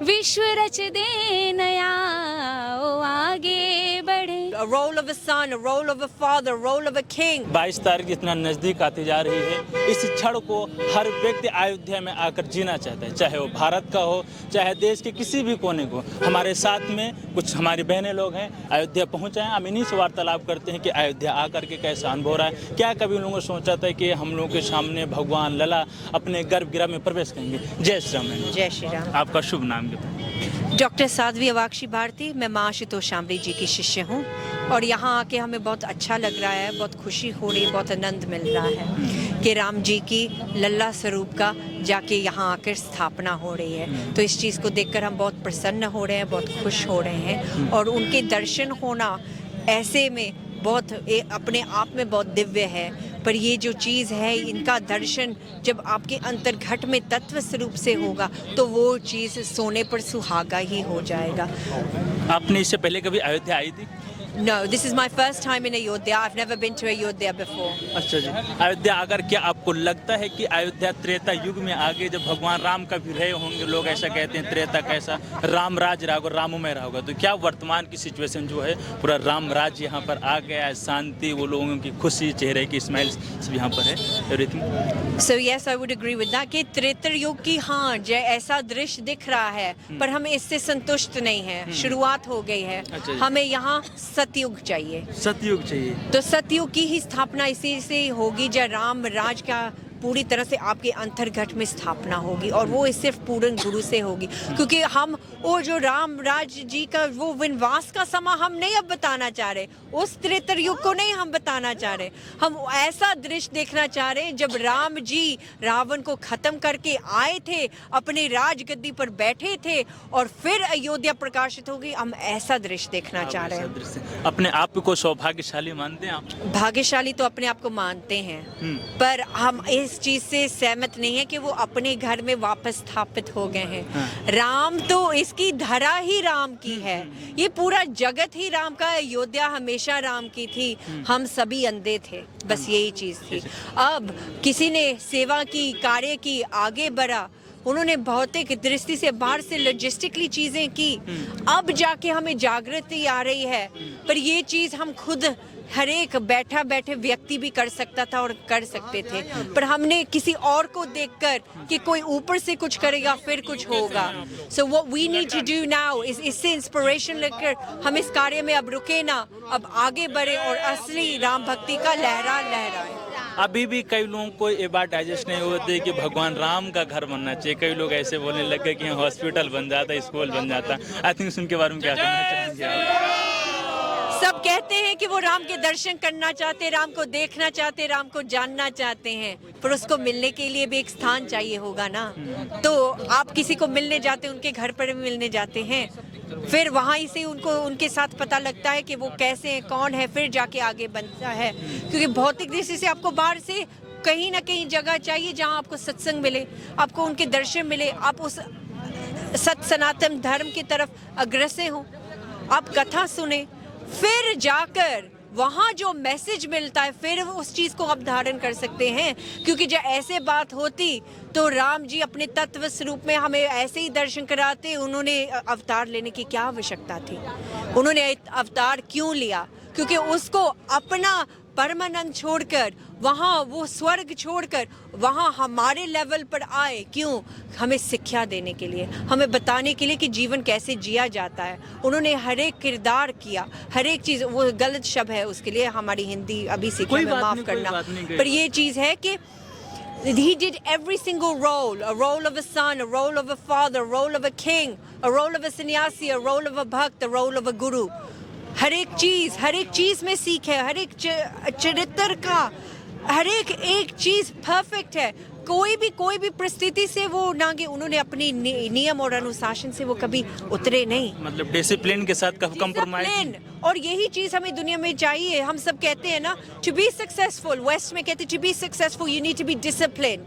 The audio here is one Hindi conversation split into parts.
विश्व रच दे नया, ओ आगे बढ़े। A role of a son, a role of a father, a role of a king. 22 तारीख इतना नज़दीक आती जा रही है, इस क्षण को हर व्यक्ति अयोध्या में आकर जीना चाहता है, चाहे वो भारत का हो, चाहे देश के किसी भी कोने को। हमारे साथ में कुछ हमारी बहनें लोग हैं, अयोध्या पहुँचे हैं। हम इन्हीं से वार्तालाप करते हैं कि अयोध्या आकर के कैसा अनुभव रहा है। क्या कभी लोगों ने सोचा था कि हम लोगों के सामने भगवान लला अपने गर्भगृह में प्रवेश करेंगे? जय श्री राम। जय श्री राम। आपका शुभ नाम क्या? डॉक्टर साध्वी अवाक्षी भारती, मैं माँ आशुतोष शामली जी की शिष्य हूँ और यहाँ आके हमें बहुत अच्छा लग रहा है, बहुत खुशी हो रही है, बहुत आनंद मिल रहा है कि राम जी की लल्ला स्वरूप का जाके यहाँ आकर स्थापना हो रही है। तो इस चीज़ को देखकर हम बहुत प्रसन्न हो रहे हैं, बहुत खुश हो रहे हैं और उनके दर्शन होना ऐसे में बहुत अपने आप में बहुत दिव्य है। पर ये जो चीज़ है, इनका दर्शन जब आपके अंतर्घट में तत्व स्वरूप से होगा तो वो चीज़ सोने पर सुहागा ही हो जाएगा। आपने इससे पहले कभी अयोध्या आई थी? No, this is my first time in Ayodhya. I've never been to Ayodhya before. अच्छा जी। अयोध्या आकर क्या आपको लगता है कि अयोध्या त्रेता युग में आगे जब भगवान राम का भी रहे होंगे, लोग ऐसा कहते हैं त्रेता कैसा राम राज रहा होगा, राममय रहा होगा, तो क्या वर्तमान की सिचुएशन जो है पूरा राम राज यहाँ पर आ गया है, शांति, वो लोगों की खुशी, चेहरे की स्माइल सब यहाँ पर है, everything? So yes, I would agree with that कि त्रेता युग की हाँ जय ऐसा दृश्य दिख रहा है, पर हम इससे संतुष्ट नहीं है। शुरुआत हो गई है, अच्छा जी। हमें यहाँ सतयुग चाहिए। सतयुग चाहिए। तो सतयुग की ही स्थापना इसी से होगी जब राम राज का पूरी तरह से आपके अंतर्घट में स्थापना होगी और वो सिर्फ पूर्ण गुरु से होगी, क्योंकि हम वो जो राम राज जी का वो वनवास का समय हम नहीं अब बताना चाह रहे, उस त्रेता युग को नहीं हम बताना चाह रहे। हम ऐसा दृश्य देखना चाह रहे हैं जब राम जी रावण को खत्म करके आए थे, अपने राजगद्दी पर बैठे थे और फिर अयोध्या प्रकाशित होगी। हम ऐसा दृश्य देखना चाह रहे हैं। अपने आप को सौभाग्यशाली मानते हैं आप? भाग्यशाली तो अपने आप को मानते हैं, पर हम इस चीज से सहमत नहीं है कि वो अपने घर में वापस स्थापित हो गए हैं। राम तो इसकी धरा ही राम की है, ये पूरा जगत ही राम का, अयोध्या हमेशा राम की थी, हम सभी अंधे थे, बस यही चीज थी। अब किसी ने सेवा की, कार्य की, आगे बढ़ा, उन्होंने भौतिक दृष्टि से बाहर से लॉजिस्टिकली चीजें की, अब जाके हमें जागृति आ रही है। पर ये चीज हम खुद हर एक बैठा बैठे व्यक्ति भी कर सकता था और कर सकते थे, पर हमने किसी और को देखकर कि कोई ऊपर से कुछ करेगा फिर कुछ होगा। So what we need to do now is इससे इंस्पिरेशन लेकर हम इस कार्य में अब रुके ना, अब आगे बढ़े और असली राम भक्ति का लहरा लहराए। अभी भी कई लोगों को ये बात डाइजेस्ट नहीं होती कि भगवान राम का घर बनना चाहिए। कई लोग ऐसे बोलने लगे कि हॉस्पिटल बन जाता, स्कूल बन जाता। आई थिंक उनके बारे में क्या कहना चाहेंगे आप? सब कहते हैं कि वो राम के दर्शन करना चाहते, राम को देखना चाहते, राम को जानना चाहते हैं, पर उसको मिलने के लिए भी एक स्थान चाहिए होगा ना। तो आप किसी को मिलने जाते हैं, उनके घर पर भी मिलने जाते हैं, फिर वहाँ से उनको उनके साथ पता लगता है कि वो कैसे हैं, कौन है, फिर जाके आगे बनता है। क्योंकि भौतिक दृष्टि से आपको बाहर से कहीं ना कहीं जगह चाहिए जहाँ आपको सत्संग मिले, आपको उनके दर्शन मिले, आप उस सत सनातन धर्म की तरफ अग्रसर हो, आप कथा सुने, फिर जाकर वहाँ जो मैसेज मिलता है फिर उस चीज़ को आप धारण कर सकते हैं। क्योंकि जब ऐसे बात होती तो राम जी अपने तत्व स्वरूप में हमें ऐसे ही दर्शन कराते। उन्होंने अवतार लेने की क्या आवश्यकता थी? उन्होंने अवतार क्यों लिया? क्योंकि उसको अपना परमानंद छोड़कर, वहाँ वो स्वर्ग छोड़कर वहाँ हमारे लेवल पर आए। क्यों? हमें शिक्षा देने के लिए, हमें बताने के लिए कि जीवन कैसे जिया जाता है। उन्होंने हर एक किरदार किया, हर एक चीज़, वो गलत शब्द है उसके लिए हमारी हिंदी अभी सीखने में माफ़ करना, पर ये चीज़ है कि he did every single role, a role of a son, a role of a father, a role of a king, a role of a sannyasi, a role of a bhakt, a role of a guru. हर एक चीज में सीख है, हर एक चरित्र का हर एक चीज परफेक्ट है। कोई भी परिस्थिति से वो नागे, उन्होंने अपनी नियम और अनुशासन से वो कभी उतरे नहीं, मतलब डिसिप्लिन के साथ कंप्रोमाइज। और यही चीज हमें दुनिया में चाहिए। हम सब कहते हैं ना, टू बी सक्सेसफुल, वेस्ट में कहते हैं to be successful you need to be discipline.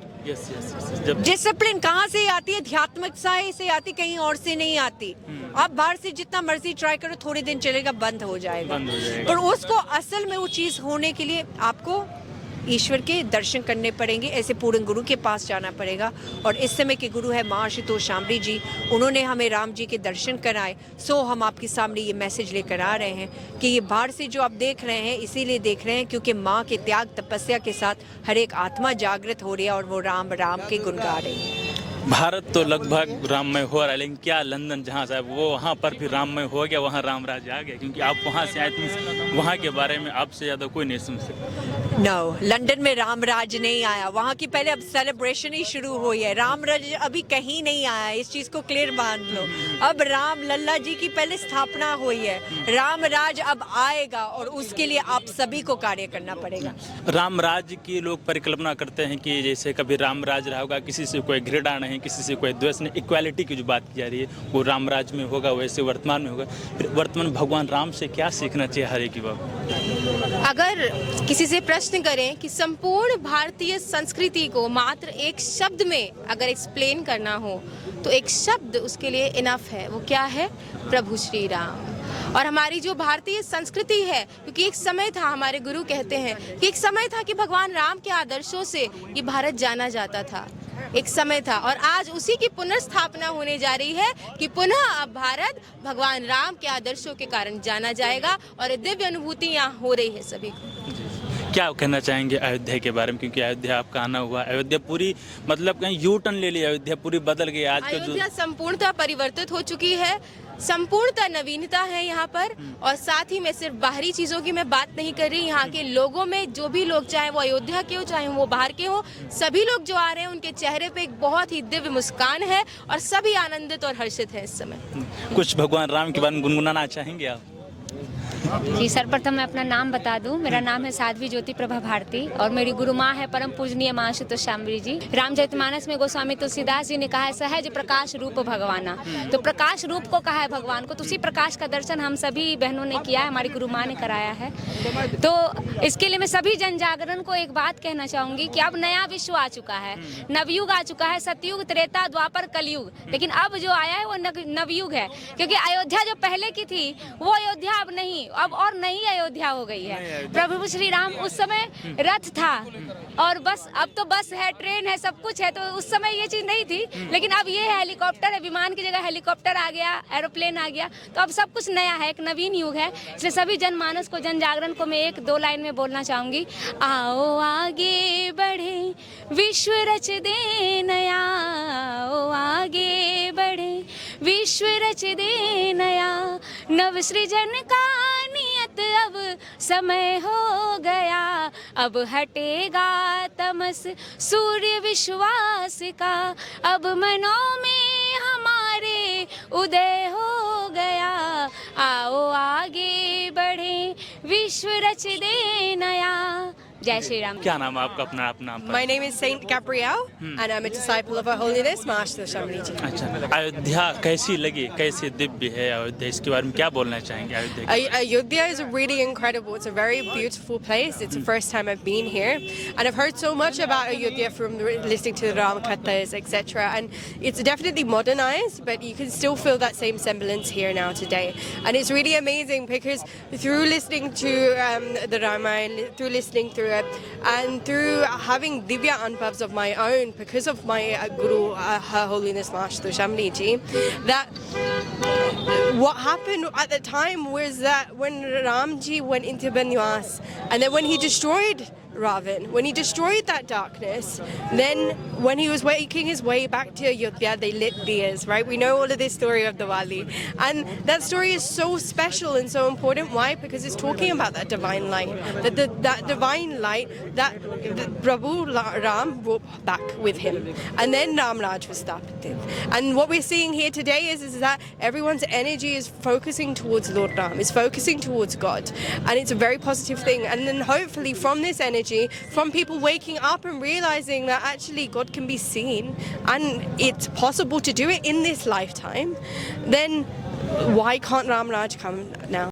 Discipline कहाँ से आती है? ध्यात्मिकता से आती, कहीं और से नहीं आती। आप बाहर से जितना मर्जी ट्राई करो, थोड़े दिन चलेगा, बंद हो जाएगा। पर उसको असल में वो चीज होने के लिए आपको ईश्वर के दर्शन करने पड़ेंगे, ऐसे पूर्ण गुरु के पास जाना पड़ेगा। और इस समय के गुरु है माँ आशुतोष शामरी जी, उन्होंने हमें राम जी के दर्शन कराए। सो हम आपके सामने ये मैसेज लेकर आ रहे हैं कि ये बाहर से जो आप देख रहे हैं इसीलिए देख रहे हैं क्योंकि माँ के त्याग तपस्या के साथ हर एक आत्मा जागृत हो रही है और वो राम राम के गुण गा रही है। भारत तो लगभग राममय हो रहा है, लेकिन क्या लंदन जहाँ से वो वहाँ पर भी राममय हो गया, वहाँ राम राज आ गया? क्योंकि आप वहाँ से आए थे, वहाँ के बारे में आपसे ज़्यादा कोई नहीं सुन सकता। नो, लंदन में राम राज नहीं आया, वहाँ की पहले अब सेलिब्रेशन ही शुरू हुई है। राम राज अभी कहीं नहीं आया, इस चीज़ को क्लियर बांध लो। अब राम लल्ला जी की पहले स्थापना हुई है, राम राज अब आएगा और उसके लिए आप सभी को कार्य करना पड़ेगा। राम राज की लोग परिकल्पना करते हैं कि जैसे कभी राम राज रहा होगा, किसी से कोई घृणा नहीं, किसी से कोई द्वेष नहीं, इक्वालिटी की जो बात की जा रही है वो राम राज में होगा, वैसे वर्तमान में होगा। फिर वर्तमान भगवान राम से क्या सीखना चाहिए हर एक युवा को? अगर किसी से प्रश्न करें कि संपूर्ण भारतीय संस्कृति को मात्र एक शब्द में अगर एक्सप्लेन करना हो तो एक शब्द उसके लिए इनफ है, वो क्या है? प्रभु श्री राम। और हमारी जो भारतीय संस्कृति है, क्योंकि एक समय था, हमारे गुरु कहते हैं कि एक समय था कि भगवान राम के आदर्शों से ये भारत जाना जाता था, एक समय था, और आज उसी की पुनर्स्थापना होने जा रही है कि पुनः अब भारत भगवान राम के आदर्शों के कारण जाना जाएगा और दिव्य अनुभूति यहाँ हो रही है सभी को। क्या कहना चाहेंगे अयोध्या के बारे में? क्योंकि अयोध्या आपका आना हुआ, अयोध्या पूरी मतलब कहीं यू टर्न ले लिया, अयोध्या पूरी बदल गई। आज का जो अयोध्या संपूर्णतः परिवर्तित हो चुकी है, संपूर्णतः नवीनता है यहाँ पर। और साथ ही मैं सिर्फ बाहरी चीज़ों की मैं बात नहीं कर रही, यहाँ के लोगों में जो भी लोग, चाहे वो अयोध्या के हो चाहे वो बाहर के हो, सभी लोग जो आ रहे हैं उनके चेहरे पे एक बहुत ही दिव्य मुस्कान है और सभी आनंदित और हर्षित हैं इस समय। कुछ भगवान राम के बारे में गुनगुनाना चाहेंगे आप? जी, सर्वप्रथम मैं अपना नाम बता दूं। मेरा नाम है साध्वी ज्योति प्रभा भारती और मेरी गुरु माँ है परम पूजनीय माँ आशुतोष शामरी जी। रामचरितमानस में गोस्वामी तुलसीदास जी ने कहा है सहज प्रकाश रूप भगवाना, तो प्रकाश रूप को कहा है भगवान को, तो उसी प्रकाश का दर्शन हम सभी बहनों ने किया है, हमारी गुरु माँ ने कराया है। तो इसके लिए मैं सभी जन जागरण को एक बात कहना चाहूँगी कि अब नया विश्व आ चुका है, नवयुग आ चुका है, सतयुग त्रेता द्वापर कलयुग, लेकिन अब जो आया है वो नवयुग है। क्योंकि अयोध्या जो पहले की थी वो अयोध्या अब नहीं, अब और नई अयोध्या हो गई है। प्रभु श्री राम उस समय रथ था और बस, अब तो बस है, ट्रेन है, सब कुछ है, तो उस समय ये चीज़ नहीं थी, लेकिन अब ये है हेलीकॉप्टर है, विमान की जगह हेलीकॉप्टर आ गया, एरोप्लेन आ गया, तो अब सब कुछ नया है, एक नवीन युग है। इसलिए सभी जनमानस को, जन जागरण को मैं एक दो लाइन में बोलना चाहूँगी, आओ आगे बढ़े विश्व रच दे नया, आओ आगे बढ़े विश्व रच दे नया, नव सृजन का नियत अब समय हो गया, अब हटेगा तमस सूर्य विश्वास का, अब मनों में हमारे उदय हो गया, आओ आगे बढ़े विश्व रच दे नया। जय श्री राम। क्या नाम है आपका? अपना नाम? My name is Saint Gabrielle and I'm a disciple of Her Holiness Master Ashutosh Shamri Ji. अच्छा, अयोध्या कैसी लगी, कैसी दिव्य है अयोध्या, इसके बारे में क्या बोलना चाहेंगे Ayodhya? Ayodhya is really incredible. It's a very beautiful place. It's the first time I've been here and I've heard so much about Ayodhya from listening to the Ram Kathas, etc. And it's definitely modernized, but you can still feel that same semblance here now today. And it's really amazing because through listening to the Ramayana, through listening through it, and through having Divya Anubhavs of my own, because of my Guru, Her Holiness Master Shamri Ji, that what happened at the time was that when Ramji went into Banyas, and then when he destroyed Ravan, when he destroyed that darkness, then when he was making his way back to Ayodhya, they lit diyas, right? We know all of this story of Diwali. And that story is so special and so important. Why? Because it's talking about that divine light. That divine light that Prabhu Ram brought back with him. And then Ram Raj was started. And what we're seeing here today is that everyone's energy is focusing towards Lord Ram, is focusing towards God. And it's a very positive thing. And then hopefully from this energy, from people waking up and realizing that actually God can be seen and it's possible to do it in this lifetime, then why can't Ram Raj come now?